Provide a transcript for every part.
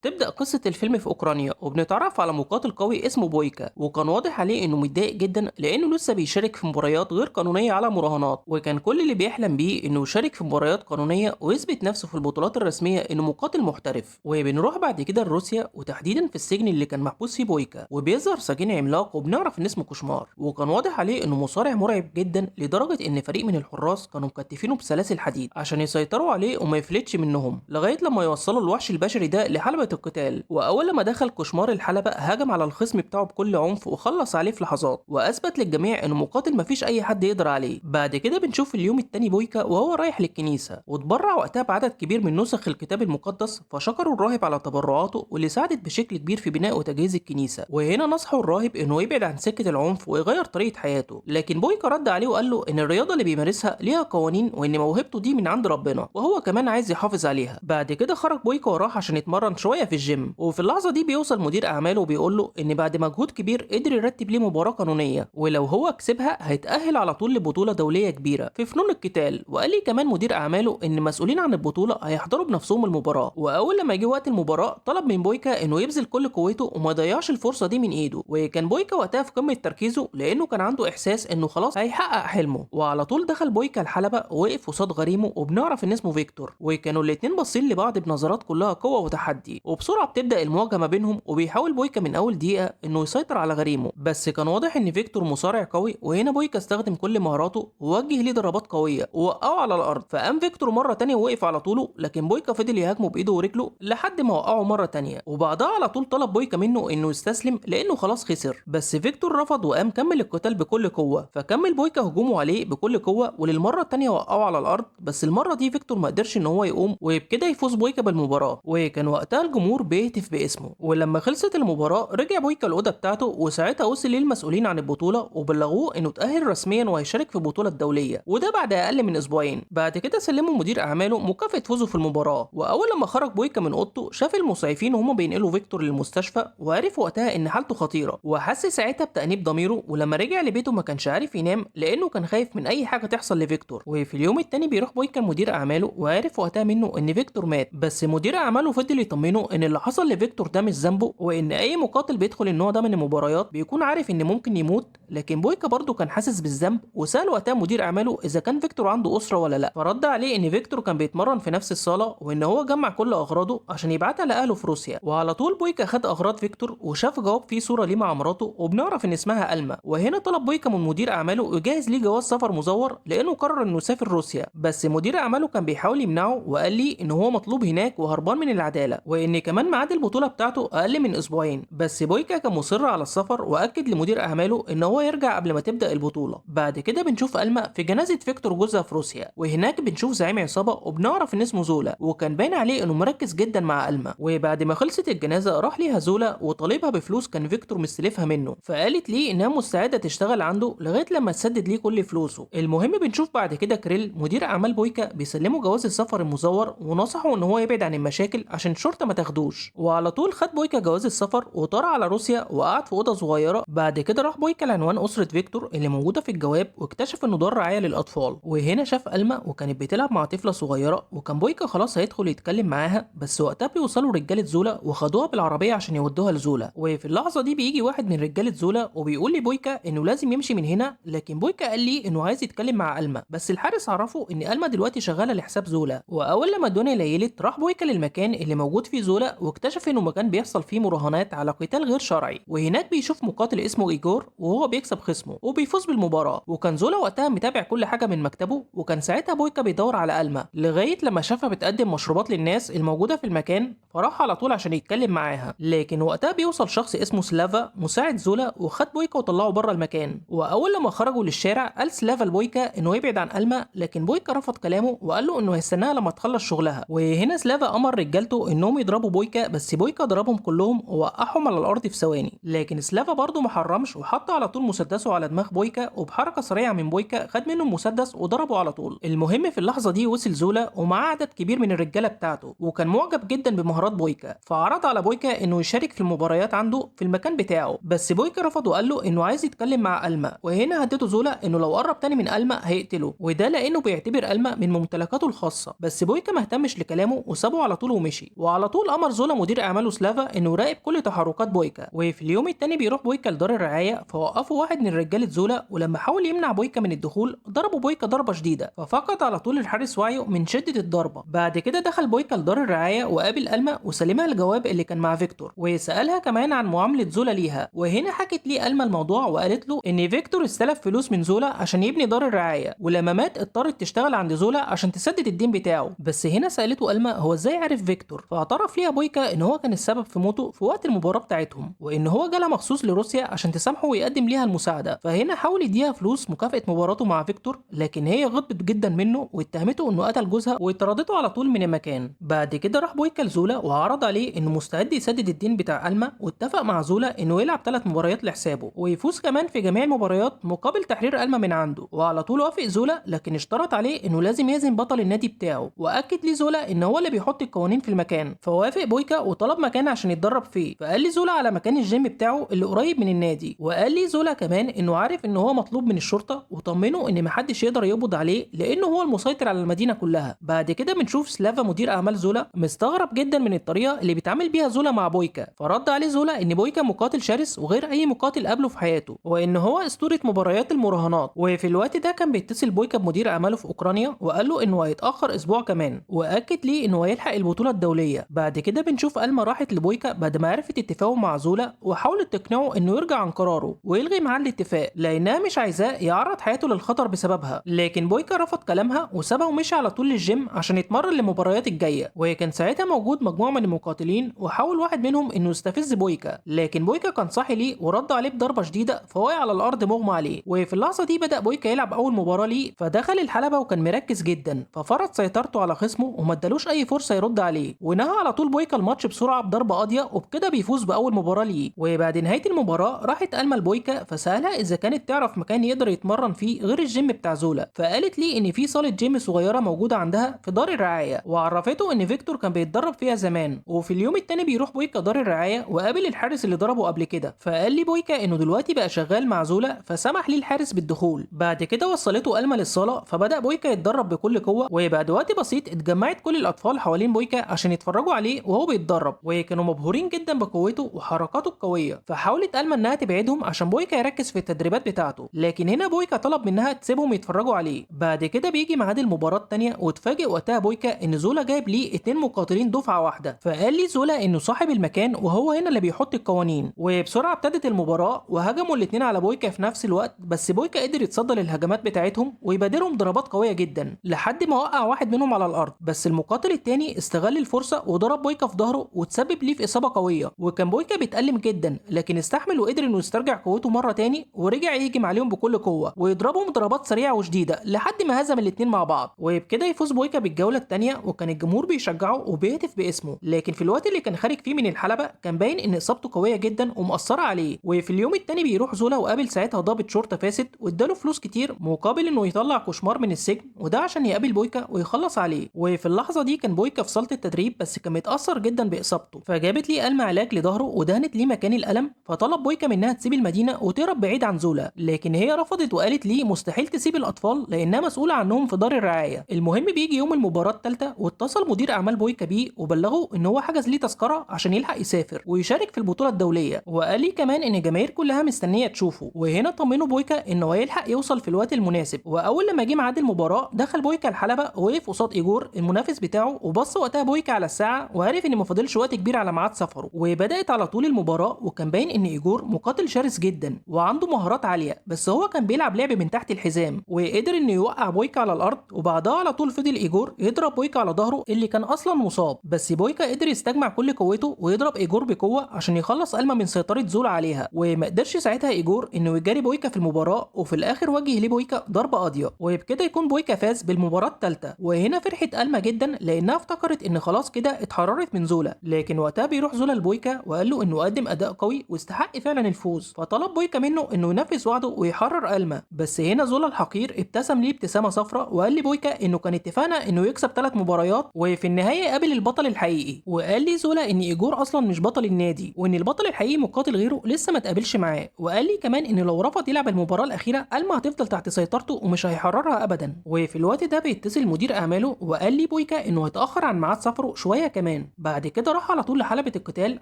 تبدأ قصة الفيلم في أوكرانيا وبنتعرف على مقاتل قوي اسمه بويكا، وكان واضح عليه إنه متضايق جدا لأنه لسه بيشارك في مباريات غير قانونية على مراهنات، وكان كل اللي بيحلم بيه إنه يشارك في مباريات قانونية ويثبت نفسه في البطولات الرسمية إنه مقاتل محترف. وبنروح بعد كده لروسيا وتحديدا في السجن اللي كان محبوس فيه بويكا، وبيظهر سجين عملاق وبنعرف إن اسمه كوشمار، وكان واضح عليه إنه مصارع مرعب جدا لدرجة إن فريق من الحراس كانوا مكتفينه بسلاسل حديد عشان يسيطروا عليه وما يفلتش منهم لغاية لما يوصلوا الوحش البشري ده لحلبة القتال. وأول لما دخل كوشمار الحلبة هجم على الخصم بتاعه بكل عنف وخلص عليه في لحظات، وأثبت للجميع إنه مقاتل مفيش أي حد يقدر عليه. بعد كده بنشوف اليوم التاني بويكا وهو رايح للكنيسة، واتبرع وقتها بعدد كبير من نسخ الكتاب المقدس، فشكروا الراهب على تبرعاته واللي ساعدت بشكل كبير في بناء وتجهيز الكنيسة. وهنا نصحوا الراهب إنه يبعد عن سكة العنف ويغير طريقة حياته، لكن بويكا رد عليه وقال له إن الرياضة اللي بيمارسها ليها قوانين وإن موهبته دي من عند ربنا وهو كمان عايز يحافظ عليها. بعد كده خرج بويكا وراح عشان يتمرن شوية في الجيم، وفي اللحظة دي بيوصل مدير أعماله وبيقول له إن بعد مجهود كبير قدر يرتب ليه مباراة قانونية، ولو هو كسبها هيتأهل على طول لبطولة دولية كبيرة في فنون القتال. وقال لي كمان مدير أعماله إن مسؤولين عن البطولة هيحضروا بنفسهم المباراة. وأول لما جه وقت المباراة طلب من بويكا إنه يبذل كل قوته وما يضيعش الفرصة دي من إيده، وكان بويكا وقتها في قمة تركيزه لأنه كان عنده إحساس إنه خلاص هيحقق حلمه. وعلى طول دخل بويكا الحلبة ووقف قصاد غريمه وبنعرف إن اسمه فيكتور، وكانوا الاتنين باصين لبعض بنظرات كلها قوة وتحدي. وبسرعة بتبدأ المواجهة ما بينهم، وبيحاول بويكا من أول دقيقة إنه يسيطر على غريمه، بس كان واضح إن فيكتور مصارع قوي. وهنا بويكا استخدم كل مهاراته ووجه ليه ضربات قوية ووقعه على الأرض، فقام فيكتور مرة تانية ووقف على طوله، لكن بويكا فضل يهاجمه بإيده ورجله لحد ما وقعه مرة تانية. وبعدها على طول طلب بويكا منه إنه يستسلم لأنه خلاص خسر، بس فيكتور رفض وقام كمل القتال بكل قوة. فكمل بويكا هجومه عليه بكل قوة وللمرة التانية وقعه على الأرض، بس المرة دي فيكتور ما قدرش إن هو يقوم، وبكده يفوز بويكا بالمباراة. وكان وقتها الجمهور بيهتف باسمه. ولما خلصت المباراة رجع بويكا الأوضة بتاعته، وساعتها وصل للمسؤولين عن البطولة وبلغوه إنه اتأهل رسميا وهيشارك في البطولة الدولية، وده بعد أقل من أسبوعين. بعد كده سلموا مدير أعماله مكافأة فوزه في المباراة. وأول لما خرج بويكا من أوضته شاف المسعفين وهم بينقلوا فيكتور للمستشفى، وعرف وقتها إن حالته خطيرة، وحس ساعتها بتأنيب ضميره. ولما رجع لبيته ما كانش عارف ينام لأنه كان خايف من أي حاجة تحصل لفيكتور. وفي اليوم التاني بيروح بويكا لمدير أعماله وعرف وقتها منه إن فيكتور مات، بس مدير أعماله فضل يطمنه إن اللي حصل لفيكتور ده مش ذنبه، وإن أي مقاتل بيدخل النوع ده من المباريات بيكون عارف إن ممكن يموت. لكن بويكا برضه كان حاسس بالذنب، وسأل وقتها مدير أعماله إذا كان فيكتور عنده أسرة ولا لأ، فرد عليه إن فيكتور كان بيتمرن في نفس الصالة وإن هو جمع كل أغراضه عشان يبعتها لأهله في روسيا. وعلى طول بويكا خد أغراض فيكتور وشاف جواب فيه صورة ليه مع مراته وبنعرف إن اسمها ألما. وهنا طلب بويكا من مدير أعماله يجهز ليه جواز سفر مزور لأنه قرر إنه يسافر روسيا، بس مدير أعماله كان بيحاول يمنعه وقال لي إن هو مطلوب هناك وهربان من العدالة، وإن كمان ميعاد البطولة بتاعته أقل من أسبوعين. بس بويكا كان مصر على السفر وأكد لمدير أعماله إن هو يرجع قبل ما تبدأ البطولة. بعد كده بنشوف ألما في جنازة فيكتور جوزها في روسيا، وهناك بنشوف زعيم عصابة وبنعرف إن اسمه زولا، وكان باين عليه إنه مركز جدا مع ألما. وبعد ما خلصت الجنازة راح ليها زولا وطالبها بفلوس كان فيكتور مستلفها منه، فقالت ليه إنها مستعدة تشتغل عنده لغاية لما تسدد ليه كل فلوسه. المهم بنشوف بعد كده كريل مدير أعمال بويكا بيسلمه جواز السفر المزور ونصحه إن هو يبعد عن المشاكل عشان الشرطة ما تاخدوش. وعلى طول خد بويكا جواز السفر وطار على روسيا وقعد في أوضة صغيرة. بعد كده راح بويكا لعنوان أسرة فيكتور اللي موجودة في الجواب واكتشف إنه دار رعاية للأطفال. وهنا شاف ألما وكانت بتلعب مع طفلة صغيرة، وكان بويكا خلاص هيدخل يتكلم معاها، بس وقتها بيوصلوا رجالة زولا وخدوها بالعربية عشان يودوها لزولا. وفي اللحظة دي بيجي واحد من رجالة زولا وبيقول لبويكا إنه لازم يمشي من هنا، لكن بويكا قال لي إنه عايز يتكلم مع ألما، بس الحارس عرفه إن ألما دلوقتي شغالة لحساب زولا. وأول لما الدنيا ليلت راح بويكا للمكان اللي موجود فيه زولا واكتشف إنه مكان بيحصل فيه مراهنات على قتال غير شرعي، وهناك بيشوف مقاتل اسمه إيجور وهو بيكسب خصمه وبيفوز بالمباراة. وكان زولا وقتها متابع كل حاجة من مكتبه، وكان ساعتها بويكا بيدور على ألما لغاية لما شافها بتقدم مشروبات للناس الموجودة في المكان، فراح على طول عشان يتكلم معاها. لكن وقتها بيوصل شخص اسمه سلافا مساعد زولا وخد بويكا وطلعه بره المكان. وأول لما خرجوا للشارع قال سلافا لبويكا إنه يبعد عن ألما، لكن بويكا رفض كلامه وقال له إنه هيستناها لما تخلص شغلها. وهنا سلافا أمر رجالته إنهم يضربوا بويكا، بس بويكا ضربهم كلهم ووقعهم على الأرض في ثواني. لكن سلافا برضه ما حرمش وحط على طول مسدسه على دماغ بويكا، وبحركة سريعة من بويكا خد منه المسدس وضربه على طول. المهم في اللحظة دي وصل زولا ومعاه عدد كبير من الرجالة بتاعته، وكان معجب جدا بمهارات بويكا، فعرض على بويكا إنه يشارك في المباريات عنده في المكان بتاعه، بس بويكا رفض وقال له إنه عايز يتكلم مع ألما. وهنا هدده زولا إنه لو قرب تاني من ألما هيقتله، وده لأنه بيعتبر ألما من ممتلكاته الخاصة. بس بويكا ما اهتمش لكلامه وسابه على طول ومشي. وعلى طول امر زولا مدير اعماله سلافا انه يراقب كل تحركات بويكا. وفي اليوم التاني بيروح بويكا لدار الرعايه، فوقفوا واحد من رجاله زولا، ولما حاول يمنع بويكا من الدخول ضربوا بويكا ضربه شديده، ففقد على طول الحارس وعيه من شده الضربه. بعد كده دخل بويكا لدار الرعايه وقابل الما وسلمها الجواب اللي كان مع فيكتور، وسالها كمان عن معامله زولا ليها. وهنا حكت ليه الما الموضوع وقالت له ان فيكتور استلف فلوس من زولا عشان يبني دار الرعايه، ولما مات اضطرت تشتغل عند زولا عشان تسدد الدين بتاعه. بس هنا سالته الما هو ازاي عرف فيكتور، فاعترف ليها بويكا ان هو كان السبب في موته في وقت المباراه بتاعتهم، وان هو جالها مخصوص لروسيا عشان تسامحه ويقدم ليها المساعده. فهنا حاول يديها فلوس مكافاه مباراته مع فيكتور، لكن هي غضبت جدا منه واتهمته انه قتل جوزها وطردته على طول من المكان. بعد كده راح بويكا لزولا وعرض عليه انه مستعد يسدد الدين بتاع الما، واتفق مع زولا انه يلعب 3 مباريات لحسابه ويفوز كمان في جميع المباريات مقابل تحرير الما من عنده. وعلى طول وافق زولا، لكن اشترط عليه انه لازم يهزم بطل النادي بتاعه، واكد لي زولا ان هو اللي بيحط القوانين في المكان. فوافق بويكا وطلب مكان عشان يتدرب فيه، فقال لي زولا على مكان الجيم بتاعه اللي قريب من النادي. وقال لي زولا كمان انه عارف ان هو مطلوب من الشرطه، وطمنه ان محدش يقدر يقبض عليه لانه هو المسيطر على المدينه كلها. بعد كده بنشوف سلافا مدير اعمال زولا مستغرب جدا من الطريقه اللي بيتعامل بيها زولا مع بويكا، فرد عليه زولا ان بويكا مقاتل شرس وغير اي مقاتل قبله في حياته، وان هو اسطوره مباريات المراهنات. وفي الوقت ده كان بيتصل بويكا بمدير اعماله في اوكرانيا وقال له انه هيتاخر اسبوع كمان، واكد ليه انه هيلحق البطوله الدوليه. بعد كده بنشوف الما راحت لبويكا بعد ما عرفت اتفاقه مع زولا، وحاولت تقنعه انه يرجع عن قراره ويلغي معاه الاتفاق لانها مش عايزاه يعرض حياته للخطر بسببها. لكن بويكا رفض كلامها وسابها ومشي على طول للجيم عشان يتمرن للمباريات الجايه. وكان ساعتها موجود مجموعه من المقاتلين، وحاول واحد منهم انه يستفز بويكا، لكن بويكا كان صاحي ليه ورد عليه بضربه شديده فوقع على الارض مغمى عليه. وفي اللحظه دي بدا بويكا يلعب اول مباراه ليه، فدخل الحلبه وكان مركز جدا، ففرض سيطرته على خصمه وما ادالوش اي فرصه يرد عليه، ونهى على طول بويكا الماتش بسرعه بضربه قاضيه، وبكده بيفوز باول مباراه ليه. وبعد نهايه المباراه راحت الما لبويكا فسالها اذا كانت تعرف مكان يقدر يتمرن فيه غير الجيم بتاع زولا، فقالت لي ان في صاله جيم صغيره موجوده عندها في دار الرعايه، وعرفته ان فيكتور كان بيتدرب فيها زمان. وفي اليوم التاني بيروح بويكا دار الرعايه وقابل الحارس اللي ضربه قبل كده، فقال لي بويكا انه دلوقتي بقى شغال مع زولا، فسمح لي الحارس بالدخول. بعد كده وصلته الما للصاله، فبدا بويكا يتدرب بكل قوه، وبعد وقت بسيط اتجمعت كل الاطفال حوالين بويكا عشان يتفرجوا عليه وهو بيتدرب، وكانوا مبهورين جدا بقوته وحركاته القويه. فحاولت الما انها تبعدهم عشان بويكا يركز في التدريبات بتاعته، لكن هنا بويكا طلب منها تسيبهم يتفرجوا عليه. بعد كده بيجي ميعاد المباراه الثانيه، واتفاجئ وقتها بويكا ان زولا جايب ليه 2 مقاتلين دفعه واحده، فقال لي زولا انه صاحب المكان وهو هنا اللي بيحط القوانين. وبسرعه ابتدت المباراه وهجموا الاثنين على بويكا في نفس الوقت، بس بويكا قدر يتصدى للهجمات بتاعتهم ويبادرهم ضربات قويه جدا لحد ما وقع واحد منهم على الارض. بس المقاتل الثاني استغل الفرصه وضرب بويكا في ظهره وتسبب ليه في اصابه قويه، وكان بويكا بيتألم جدا لكن استحمل وقدر انه يسترجع قوته مره تاني، ورجع يهجم عليهم بكل قوه ويضربهم ضربات سريعه وشديده لحد ما هزم الاثنين مع بعض. وبكده يفوز بويكا بالجوله الثانيه، وكان الجمهور بيشجعه وبيهتف باسمه. لكن في الوقت اللي كان خارج فيه من الحلبه كان باين ان اصابته قويه جدا ومأثره عليه. وفي اليوم الثاني بيروح زولا وقابل ساعتها ضابط شرطه فاسد واداله فلوس كتير مقابل انه يطلع كوشمار من السجن، وده عشان يقابل بويكا ويخلص عليه. وفي اللحظه دي كان بويكا في صاله التدريب بس كان متأثر جدا باصابته، فجابت ليه الما علاج لظهره ودهنت ليه مكان الالم. فطلب بويكا منها تسيب المدينه وتهرب بعيد عن زولا، لكن هي رفضت وقالت ليه مستحيل تسيب الاطفال لانها مسؤوله عنهم في دار الرعايه. المهم بيجي يوم المباراه الثالثه، واتصل مدير اعمال بويكا بيه وبلغه ان هو حجز ليه تذكره عشان يلحق يسافر ويشارك في البطوله الدوليه، وقال لي كمان ان الجماهير كلها مستنيه تشوفه. وهنا طمنوا بويكا انه هيلحق يوصل في الوقت المناسب. واول لما جه ميعاد المباراه دخل بويكا الحلبه ووقف قصاد ايجور المنافس بتاعه، وبص وقتها بويكا على الساعه وعرف ان ما فاضلش وقت كبير على ميعاد سفره. وبدات على طول المباراه، وكان باين ان ايجور مقاتل شرس جدا وعنده مهارات عاليه، بس هو كان بيلعب لعب من تحت الحزام وقدر انه يوقع بويكا على الارض. وبعدها على طول فضل ايجور يضرب بويكا على ظهره اللي كان اصلا مصاب، بس بويكا قدر يستجمع كل قوته ويضرب ايجور بقوه عشان يخلص الما من سيطره زولا عليها. وما قدرش ساعتها ايجور انه يجاري بويكا في المباراه، وفي الاخر وجه ليه بويكا ضربه قاضيه، وبكده يكون بويكا فاز بالمباراه الثالثه. وهنا فرحت الما جدا لانها افتكرت ان خلاص كده اتحررت من زولا، لكن وقتها بيروح زولا لبويكا وقال له انه قدم اداء قوي واستحق فعلا الفوز، فطلب بويكا منه انه ينفذ وعده ويحرر الما. بس هنا زولا الحقير ابتسم ليه ابتسامه صفراء وقال لبويكا انه كان اتفقنا انه يكسب 3 مباريات وفي النهايه يقابل البطل الحقيقي. وقال لي زولا ان ايجور اصلا مش بطل النادي، وان البطل الحقيقي مقاتل غيره لسه ما اتقابلش معاه. وقال لي كمان ان لو رفض يلعب المباراه الاخيره الما هتفضل تحت سيطرته ومش هيحررها ابدا. وفي الوقت ده بيتصل مدير اعماله وقال لي بويكا انه هيتاخر عن ميعاد سفره شويه كمان، كمان. بعد كده راح على طول لحلبة القتال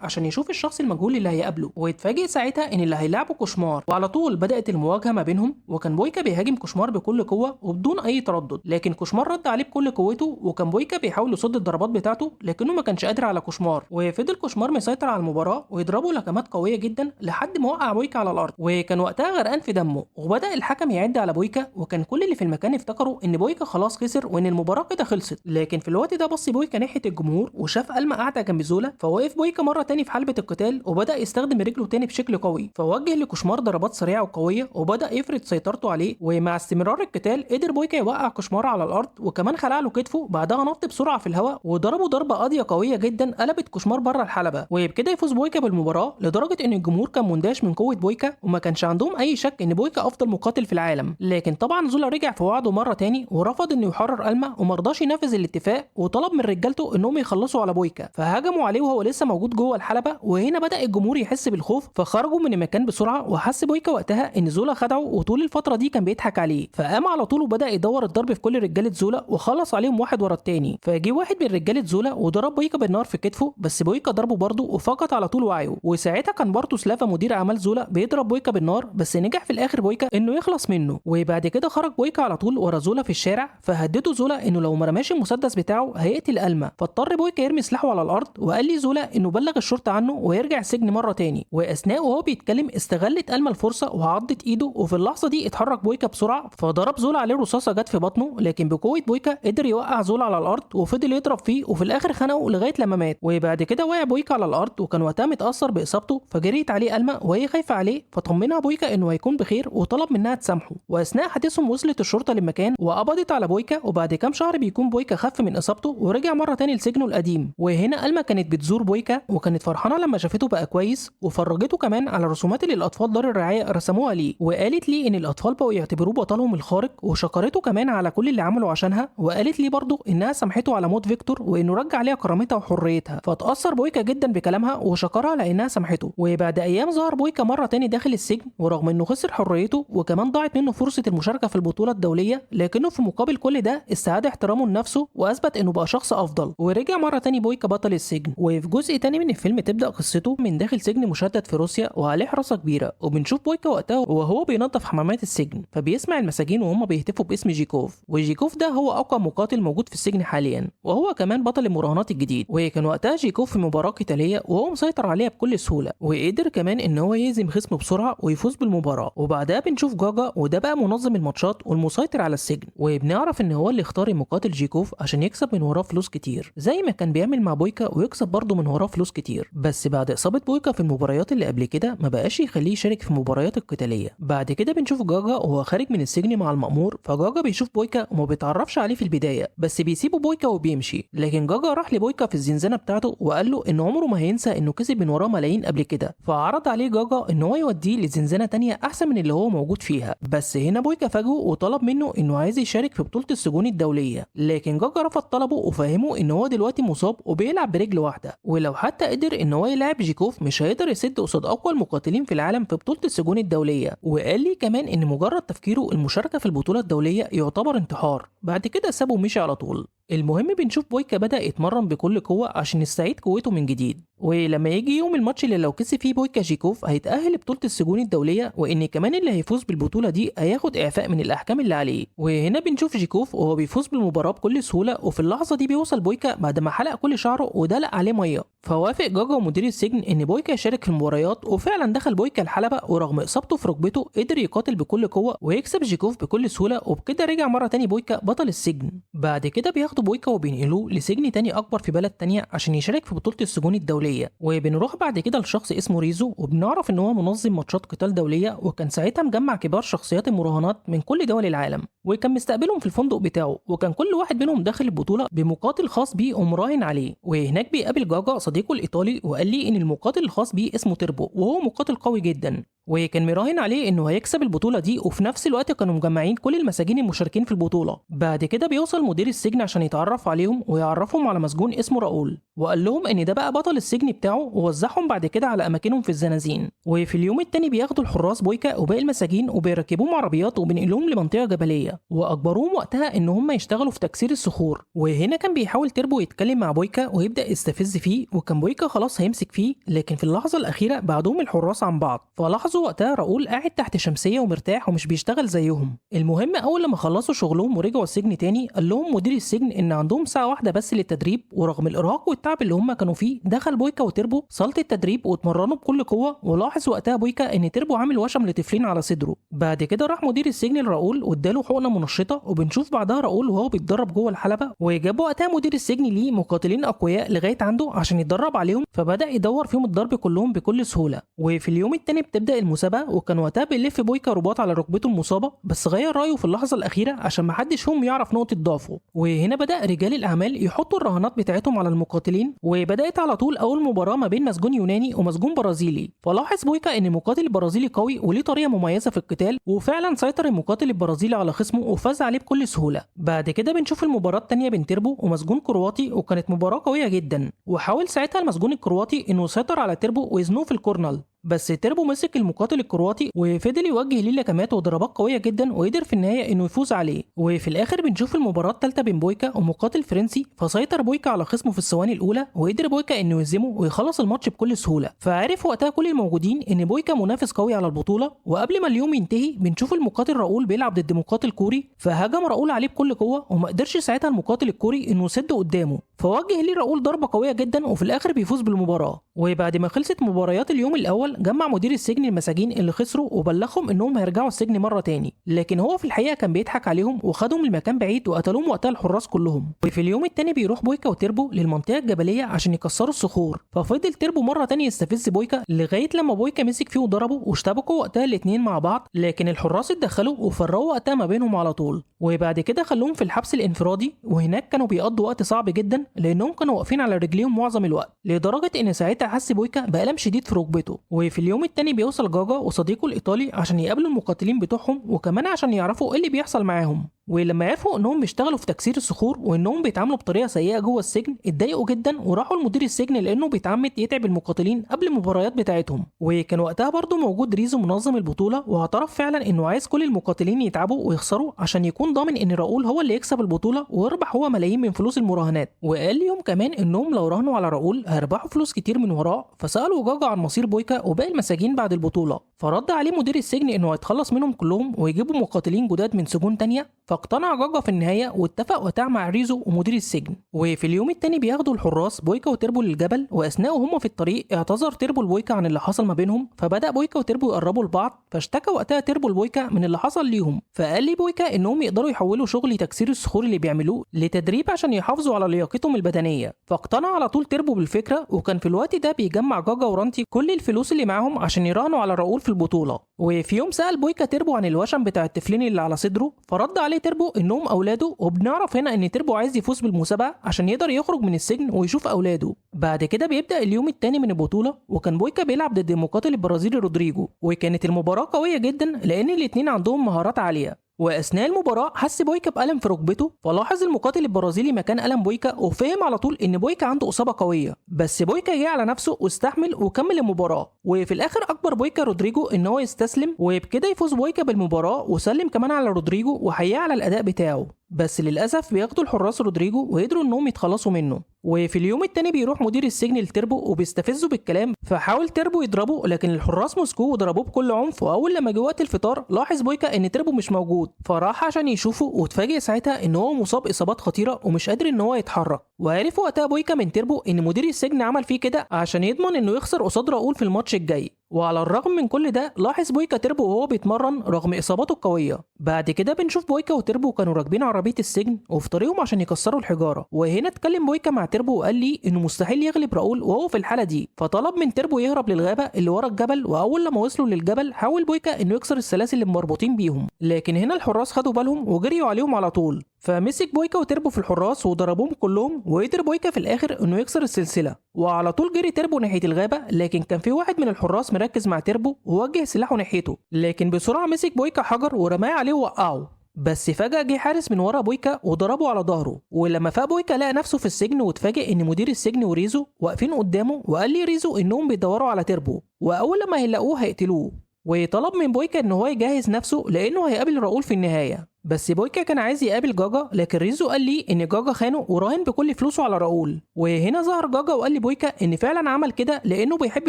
عشان يشوف الشخص المجهول اللي هيقابله، ويتفاجئ ساعتها ان اللي هيلعبه كوشمار، وعلى طول بدأت المواجهة ما بينهم. وكان بويكا بيهاجم كوشمار بكل قوة وبدون اي تردد، لكن كوشمار رد عليه بكل قوته، وكان بويكا بيحاول يصد الضربات بتاعته لكنه ما كانش قادر على كوشمار. وفضل كوشمار مسيطر على المباراة ويضربه لكمات قوية جدا لحد ما وقع بويكا على الارض، وكان وقتها غرقان في دمه. وبدأ الحكم يعد على بويكا، وكان كل اللي في المكان افتكروا ان بويكا خلاص خسر وان المباراة كده خلصت. لكن في الوقت ده بص بويكا ناحية الجمهور وشاف ألما قاعدة جنب زولا، فوقف بويكا مرة تاني في حلبة القتال وبدأ يستخدم رجله تاني بشكل قوي، فوجه لكوشمار ضربات سريعة وقوية وبدأ يفرض سيطرته عليه. ومع استمرار القتال قدر بويكا يوقع كوشمار على الأرض، وكمان خلع له كتفه. بعدها نط بسرعة في الهواء وضربه ضربة قاضية قوية جدا قلبت كوشمار بره الحلبة، وبكده يفوز بويكا بالمباراة، لدرجة ان الجمهور كان مندهش من قوة بويكا وما كانش عندهم اي شك ان بويكا افضل مقاتل في العالم. لكن طبعا زولا رجع في وعده مرة تاني ورفض انه يحرر ألما ومرضاش ينفذ الاتفاق، وطلب من رجالته انهم يخلصوا على بويكا، فهجموا عليه وهو لسه موجود جوه الحلبة. وهنا بدأ الجمهور يحس بالخوف فخرجوا من المكان بسرعة، وحس بويكا وقتها ان زولا خدعه وطول الفترة دي كان بيضحك عليه، فقام على طول وبدأ يدور الضرب في كل رجالة زولا وخلص عليهم واحد ورا التاني. فجي واحد من رجالة زولا وضرب بويكا بالنار في كتفه، بس بويكا ضربه برضه وفقد على طول وعيه. وساعتها كان بارتو سلافا مدير اعمال زولا بيضرب بويكا بالنار، بس نجح في الاخر بويكا انه يخلص منه. وبعد كده خرج بويكا على طول ورا زولا في الشارع، فهدده زولا انه لو ما رماش المسدس بتاعه هيقتل ألما، فاضطر بويكا يرمي سلاحه على الارض. وقال لي زولا انه بلغ الشرطه عنه ويرجع السجن مره تاني. واثناء وهو بيتكلم استغلت ألما الفرصه وعضت ايده، وفي اللحظه دي اتحرك بويكا بسرعه فضرب زولا عليه رصاصه جت في بطنه، لكن بقوه بويكا قدر يوقع زولا على الارض وفضل يضرب فيه، وفي الاخر خنقه لغايه لما مات. وبعد كده وقع بويكا على الارض وكان وقتها متاثر باصابته، فجريت عليه ألما وهي خايفه عليه، فطمنها بويكا انه هيكون بخير وطلب منها تسامحه. واثناء حديثهم وصلت الشرطه للمكان وقبضت على بويكا، وبعد كام شهر بيكون بويكا خف من اصابته ورجع مره تاني لسجنه القديم. وهنا ألما كانت بتزور بويكا وكانت فرحانه لما شافته بقى كويس، وفرجته كمان على رسومات اللي الاطفال دار الرعايه رسموها ليه، وقالت لي ان الاطفال بقوا يعتبروه بطلهم الخارق، وشكرته كمان على كل اللي عمله عشانها. وقالت لي برضه انها سامحته على موت فيكتور وانه رجع عليها كرامتها وحريتها، فتاثر بويكا جدا بكلامها وشكرها لانها سامحته. وبعد ايام ظهر بويكا مره تاني داخل السجن، ورغم انه خسر حريته وكمان ضاعت منه فرصه المشاركه في البطوله الدوليه، لكنه في مقابل كل ده استعاد احترامه لنفسه واثبت انه بقى شخص افضل. ورجع مره تاني بويكا بطل السجن. وفي جزء تاني من الفيلم تبدا قصته من داخل سجن مشدد في روسيا وعليه حراسه كبيره، وبنشوف بويكا وقتها وهو بينظف حمامات السجن، فبيسمع المساجين وهم بيهتفوا باسم جيكوف. وجيكوف ده هو اقوى مقاتل موجود في السجن حاليا، وهو كمان بطل المراهنات الجديد. وكان وقتها جيكوف في مباراه قتاليه وهو مسيطر عليها بكل سهوله، وقدر كمان ان هو يهزم خصمه بسرعه ويفوز بالمباراه. وبعدها بنشوف جاجا، وده بقى منظم الماتشات والمسيطر على السجن، وبنعرف ان هو اللي اختار المقاتل جيكوف عشان يكسب من وراه فلوس كتير زي ما كان بيعمل مع بويكا ويكسب برضه من وراه فلوس كتير. بس بعد اصابه بويكا في المباريات اللي قبل كده ما بقاش يخليه يشارك في المباريات القتاليه. بعد كده بنشوف جاجا وهو خارج من السجن مع المأمور، فجاجا بيشوف بويكا وما بيتعرفش عليه في البدايه، بس بيسيبه بويكا وبيمشي. لكن جاجا راح لبويكا في الزنزانه بتاعته وقال له ان عمره ما هينسى انه كسب من وراه ملايين قبل كده، فعرض عليه جاجا ان هو يوديه لزنزانه تانية احسن من اللي هو موجود فيها. بس هنا بويكا فاجئه وطلب منه انه عايز يشارك في بطوله السجون الدوليه، لكن جاجا رفض طلبه وفهمه ان هو دلوقتي مصاب وبيلعب برجل واحده، ولو حتى قدر ان هو يلعب جيكوف مش هيقدر يسد قصاد اقوى المقاتلين في العالم في بطوله السجون الدوليه. وقال لي كمان ان مجرد تفكيره المشاركه في البطوله الدوليه يعتبر انتحار. بعد كده سابه ومشي على طول. المهم بنشوف بويكا بدأ يتمرن بكل قوة عشان يستعيد قوته من جديد، ولما يجي يوم الماتش اللي لو كسب فيه بويكا جيكوف هيتأهل لبطولة السجون الدولية، وإن كمان اللي هيفوز بالبطولة دي هياخد إعفاء من الأحكام اللي عليه. وهنا بنشوف جيكوف وهو بيفوز بالمباراة بكل سهولة، وفي اللحظة دي بيوصل بويكا بعد ما حلق كل شعره ودلق عليه مية، فوافق جاجا ومدير السجن إن بويكا يشارك في المباريات. وفعلا دخل بويكا الحلبة، ورغم إصابته في ركبته قدر يقاتل بكل قوة ويكسب جيكوف بكل سهولة، وبكده رجع مرة تاني بويكا بطل السجن. بعد كده بياخدوا بويكا وبينقلوه لسجن تاني اكبر في بلد تانية عشان يشارك في بطولة السجون الدولية. وبنروح بعد كده لشخص اسمه ريزو، وبنعرف ان هو منظم ماتشات قتال دولية، وكان ساعتها مجمع كبار شخصيات المراهنات من كل دول العالم، وكان مستقبلهم في الفندق بتاعه، وكان كل واحد منهم داخل البطولة بمقاتل خاص بيه ومراهن عليه. وهناك بيقابل جاجا صديقه الايطالي، وقال لي ان المقاتل الخاص بيه اسمه تربو، وهو مقاتل قوي جدا. وكان مراهن عليه انه هيكسب البطوله دي، وفي نفس الوقت كانوا مجمعين كل المساجين المشاركين في البطوله. بعد كده بيوصل مدير السجن عشان يتعرف عليهم ويعرفهم على مسجون اسمه راؤول، وقال لهم ان ده بقى بطل السجن بتاعه، ووزعهم بعد كده على اماكنهم في الزنازين. وفي اليوم التاني بياخدوا الحراس بويكا وباقي المساجين وبيركبوهم عربيات وبينقلوهم لمنطقه جبليه، واجبروهم وقتها ان هم يشتغلوا في تكسير الصخور. وهنا كان بيحاول تربو يتكلم مع بويكا ويبدا يستفز فيه، وكان بويكا خلاص هيمسك فيه، لكن في اللحظه الاخيره بعدهم الحراس عن بعض، فلاحظوا وقتها راؤول قاعد تحت شمسيه ومرتاح ومش بيشتغل زيهم. المهم اول لما خلصوا شغلهم ورجعوا السجن تاني، قال لهم مدير السجن ان عندهم ساعه واحده بس للتدريب، ورغم الارهاق والتعب اللي هم كانوا فيه دخل بويكا وتربو صاله التدريب واتمرنوا بكل قوه. ولاحظ وقتها بويكا ان تربو عامل وشم لطفلين على صدره. بعد كده راح مدير السجن لراؤول واداله حقنه منشطه، وبنشوف بعدها راؤول وهو بيتدرب جوه الحلبه، وجاب وقتها مدير السجن ليه مقاتلين اقوياء لغايه عنده عشان يتدرب عليهم، فبدا يدور فيهم الضرب كلهم بكل سهوله. وفي اليوم التاني بتبدا المسابقه، وكان وقتها بيلف بويكا رباط على ركبته المصابه، بس غير رايه في اللحظه الاخيره عشان محدش فيهم يعرف نقطه ضعفه. وهنا بدا رجال الاعمال يحطوا الرهانات بتاعتهم على المقاتلين، وبدات على طول اول مباراه ما بين مسجون يوناني ومسجون برازيلي. فلاحظ بويكا ان المقاتل البرازيلي قوي وليه طريقه مميزه في القتال، وفعلا سيطر المقاتل البرازيلي على خصمه وفاز عليه بكل سهوله. بعد كده بنشوف المباراه الثانيه بين تربو ومسجون كرواتي، وكانت مباراه قويه جدا، وحاول ساعتها المسجون الكرواتي انه يسيطر على تربو ويزنوه في الكورنال، بس تربو مسك المقاتل الكرواتي وفضل يوجه ليه لكمات وضربات قويه جدا، وقدر في النهايه انه يفوز عليه. وفي الاخر بنشوف المباراه الثالثه بين بويكا ومقاتل فرنسي، فسيطر بويكا على خصمه في الثواني الاولى، وقدر بويكا انه يهزمه ويخلص الماتش بكل سهوله. فعرف وقتها كل الموجودين ان بويكا منافس قوي على البطوله. وقبل ما اليوم ينتهي بنشوف المقاتل راؤول بيلعب ضد مقاتل كوري، فهجم راؤول عليه بكل قوه، وما قدرش ساعتها المقاتل الكوري انه يسد قدامه، فوجه ليه راؤول ضربه قويه جدا، وفي الاخر بيفوز بالمباراه. وبعد ما خلصت مباريات اليوم الاول جمع مدير السجن المساجين اللي خسروا وبلغهم انهم هيرجعوا السجن مره تاني، لكن هو في الحقيقه كان بيضحك عليهم وخدهم لمكان بعيد وقتلوهم وقتها الحراس كلهم. وفي اليوم التاني بيروح بويكا وتربو للمنطقه الجبليه عشان يكسروا الصخور، ففضل تربو مره تانية يستفز بويكا لغايه لما بويكا مسك فيه وضربه، واشتبكوا وقتها الاثنين مع بعض، لكن الحراس اتدخلوا وفرقوا وقتها ما بينهم على طول. وبعد كده خلوهم في الحبس الانفرادي، وهناك كانوا بيقضوا وقت صعب جدا لانهم كانوا واقفين على رجليهم معظم الوقت، لدرجه ان ساعتها حس بويكا بألم شديد في ركبته. وفي اليوم التاني بيوصل جاجا وصديقه الايطالي عشان يقابلوا المقاتلين بتوعهم، وكمان عشان يعرفوا ايه اللي بيحصل معاهم. ولما عرفوا انهم بيشتغلوا في تكسير الصخور وانهم بيتعاملوا بطريقه سيئه جوه السجن، اتضايقوا جدا وراحوا لمدير السجن لانه بيتعمد يتعب المقاتلين قبل المباريات بتاعتهم. وكان وقتها برضه موجود ريزو منظم البطوله، واعترف فعلا انه عايز كل المقاتلين يتعبوا ويخسروا عشان يكون ضامن ان راؤول هو اللي يكسب البطوله ويربح هو ملايين من فلوس المراهنات. وقال لهم كمان انهم لو راهنوا على راؤول هيربحوا فلوس كتير من وراه. فسالوا جاجا عن مصير بويكا وباقي المساجين بعد البطوله، فرد عليه مدير السجن انه هيتخلص منهم كلهم ويجيبوا مقاتلين جداد من سجون تانية. فاقتنع جاجا في النهايه واتفق وقتها مع ريزو ومدير السجن. وفي اليوم التاني بياخدوا الحراس بويكا وتربو للجبل، واثناء وهم في الطريق اعتذر تربو لبويكا عن اللي حصل ما بينهم، فبدا بويكا وتربو يقربوا لبعض، فاشتكى وقتها تربو لبويكا من اللي حصل ليهم. فقال لي بويكا انهم يقدروا يحولوا شغل تكسير الصخور اللي بيعملوه لتدريب عشان يحافظوا على لياقتهم البدنيه. فاقتنع على طول تربو بالفكره، وكان في الوقت ده بيجمع جاجا ورانتي كل الفلوس اللي معاهم عشان يراهنوا على راؤول في البطوله. وفي يوم سال بويكا تربو عن الوشم بتاع الطفلين اللي على صدره، فرد عليه تربو انهم اولاده، وبنعرف هنا ان تربو عايز يفوز بالمسابقه عشان يقدر يخرج من السجن ويشوف اولاده. بعد كده بيبدا اليوم الثاني من البطوله، وكان بويكا بيلعب ضد المقاتل البرازيلي رودريجو، وكانت المباراه قويه جدا لان الاثنين عندهم مهارات عاليه. واثناء المباراه حس بويكا بالم في ركبته، فلاحظ المقاتل البرازيلي مكان الم بويكا وفهم على طول ان بويكا عنده اصابه قويه، بس بويكا جه على نفسه واستحمل وكمل المباراه. وفي الاخر اجبر بويكا رودريجو ان هو يستسلم، وبكده يفوز بويكا بالمباراه وسلم كمان على رودريجو وحياه على الاداء بتاعه. بس للاسف بياخدوا الحراس رودريجو وقدروا انهم يتخلصوا منه. وفي اليوم التاني بيروح مدير السجن لتربو وبيستفزه بالكلام، فحاول تربو يضربه لكن الحراس مسكوه وضربوه بكل عنف. واول لما جه وقت الفطار لاحظ بويكا ان تربو مش موجود، فراح عشان يشوفه واتفاجئ ساعتها ان هو مصاب اصابات خطيره ومش قادر ان هو يتحرك. وعرف وقتها بويكا من تربو ان مدير السجن عمل فيه كده عشان يضمن انه يخسر قصاد راؤول في الماتش الجاي. وعلى الرغم من كل ده لاحظ بويكا تربو وهو بيتمرن رغم اصاباته القويه. بعد كده بنشوف بويكا وتربو كانوا راكبين عربيه السجن وفي طريقهم عشان يكسروا الحجاره، وهنا اتكلم بويكا مع تربو وقال لي انه مستحيل يغلب راؤول وهو في الحاله دي، فطلب من تربو يهرب للغابه اللي ورا الجبل. واول لما وصلوا للجبل حاول بويكا انه يكسر السلاسل اللي مربوطين بيهم، لكن هنا الحراس خدوا بالهم وجريوا عليهم على طول. فمسك بويكا وتربو في الحراس وضربوهم كلهم، وقدر بويكا في الاخر انه يكسر السلسله، وعلى طول جري تربو ناحيه الغابه، لكن كان في واحد من الحراس مركز مع تربو ووجه سلاحه ناحيته، لكن بسرعه مسك بويكا حجر ورماه عليه ووقعه. بس فجأة جه حارس من ورا بويكا وضربه على ظهره، ولما فاق بويكا لقى نفسه في السجن، واتفاجئ ان مدير السجن وريزو واقفين قدامه، وقال لي ريزو انهم بيدوروا على تربو، واول لما هيلاقوه هيقتلوه، وطلب من بويكا ان هو يجهز نفسه لانه هيقابل راؤول في النهايه. بس بويكا كان عايز يقابل جاجا، لكن ريزو قال لي ان جاجا خانه وراهن بكل فلوسه على راؤول. وهنا ظهر جاجا وقال لبويكا ان فعلا عمل كده لانه بيحب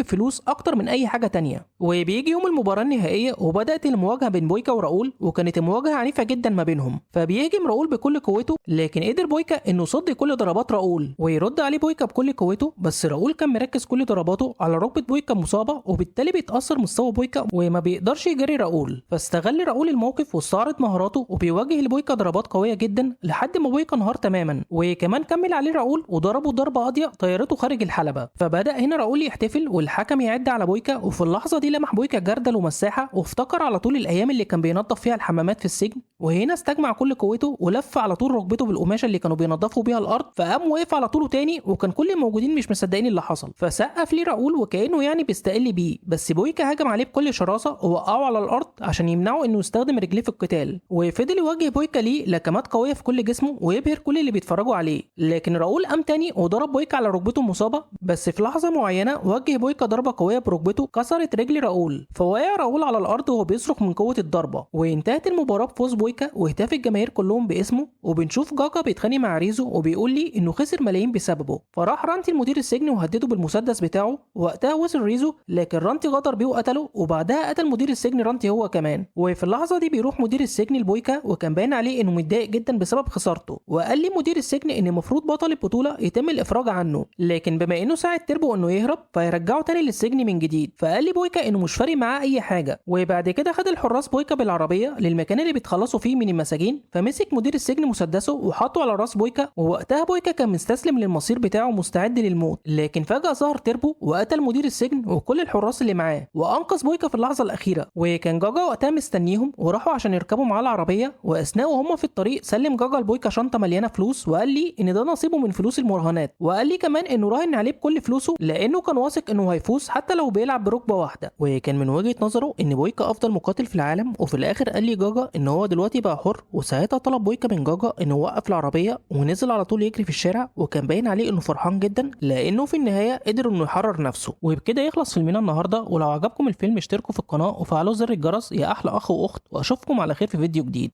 الفلوس اكتر من اي حاجه تانية. وبيجي يوم المباراه النهائيه وبدات المواجهه بين بويكا وراؤول، وكانت المواجهه عنيفه جدا ما بينهم، فبيهجم راؤول بكل قوته، لكن قدر بويكا انه يصد كل ضربات راؤول ويرد عليه بويكا بكل قوته. بس راؤول كان مركز كل ضرباته على ركبه بويكا مصابه، وبالتالي بيتاثر مستوى بويكا وما بيقدرش يجري راؤول. فاستغل راؤول الموقف واستعرض مهاراته وبيواجه لبويكا ضربات قويه جدا لحد ما بويكا انهار تماما، وكمان كمل عليه راؤول وضربه ضربه قاضيه طيرته خارج الحلبه. فبدا هنا راؤول يحتفل والحكم يعد على بويكا، وفي اللحظه دي لمح بويكا جردل ومساحه، وافتكر على طول الايام اللي كان بينظف فيها الحمامات في السجن، وهنا استجمع كل قوته ولف على طول ركبته بالقماشه اللي كانوا بينظفوا بيها الارض، فقام وقف على طوله تاني، وكان كل الموجودين مش مصدقين اللي حصل، فسقف ليه راؤول وكانه يعني بيستقل بيه. بس بويكا هجم عليه بكل شراسه ووقعه على الارض عشان يمنعه انه يستخدم رجليه في القتال، وفضل يواجه بويكا ليه لكمات قويه في كل جسمه ويبهر كل اللي بيتفرجوا عليه. لكن راؤول قام تاني وضرب بويكا على ركبته المصابه، بس في لحظه معينه وجه بويكا ضربه قويه بركبته كسرت رجل راؤول، فوقع راؤول على الارض وهو بيصرخ من قوه الضربه. وانتهت المباراه بفوز بويكا واهتف الجماهير كلهم باسمه، وبنشوف جاكا بيتخانق مع ريزو وبيقول لي انه خسر ملايين بسببه، فراح رانتي المدير السجن وهدده بالمسدس بتاعه، وقتها وصل ريزو لكن رانتي غدر بيه وقتله، وبعدها قتل مدير السجن رانتي هو كمان. وفي اللحظه دي بيروح مدير السجن لبويكا، وكان باين عليه انه متضايق جدا بسبب خسارته، وقال لي مدير السجن ان المفروض بطل البطوله يتم الافراج عنه، لكن بما انه ساعد تربو انه يهرب فيرجعه تاني للسجن من جديد. فقال لي بويكا انه مش فارق معاه اي حاجه، وبعد كده خد الحراس بويكا بالعربيه للمكان اللي بيتخلصوا فيه من المساجين، فمسك مدير السجن مسدسه وحطه على راس بويكا، ووقتها بويكا كان مستسلم للمصير بتاعه مستعد للموت، لكن فجاه ظهر تربو وقتل مدير السجن وكل الحراس اللي معاه وانقذ بويكا في اللحظه الاخيره. وكان جاجا وقتها مستنيهم وراحوا عشان يركبوا معاه العربيه، واثناء وهم في الطريق سلم جاجا لبويكا شنطه مليانه فلوس، وقال لي ان ده نصيبه من فلوس المراهنات، وقال لي كمان انه راهن عليه بكل فلوسه لانه كان واثق انه هيفوز حتى لو بيلعب بركبه واحده، وكان من وجهه نظره ان بويكا افضل مقاتل في العالم. وفي الاخر قال لي جاجا ان هو دلوقتي بقى حر، وساعتها طلب بويكا من جاجا انه يوقف العربيه ونزل على طول يجري في الشارع، وكان باين عليه انه فرحان جدا لانه في النهايه قدر انه يحرر نفسه. وبكده يخلص فيلمنا النهارده، ولو عجبكم الفيلم اشتركوا في القناه وفعلوا زر الجرس يا احلى اخ واخت، واشوفكم على خير في فيديو جديد.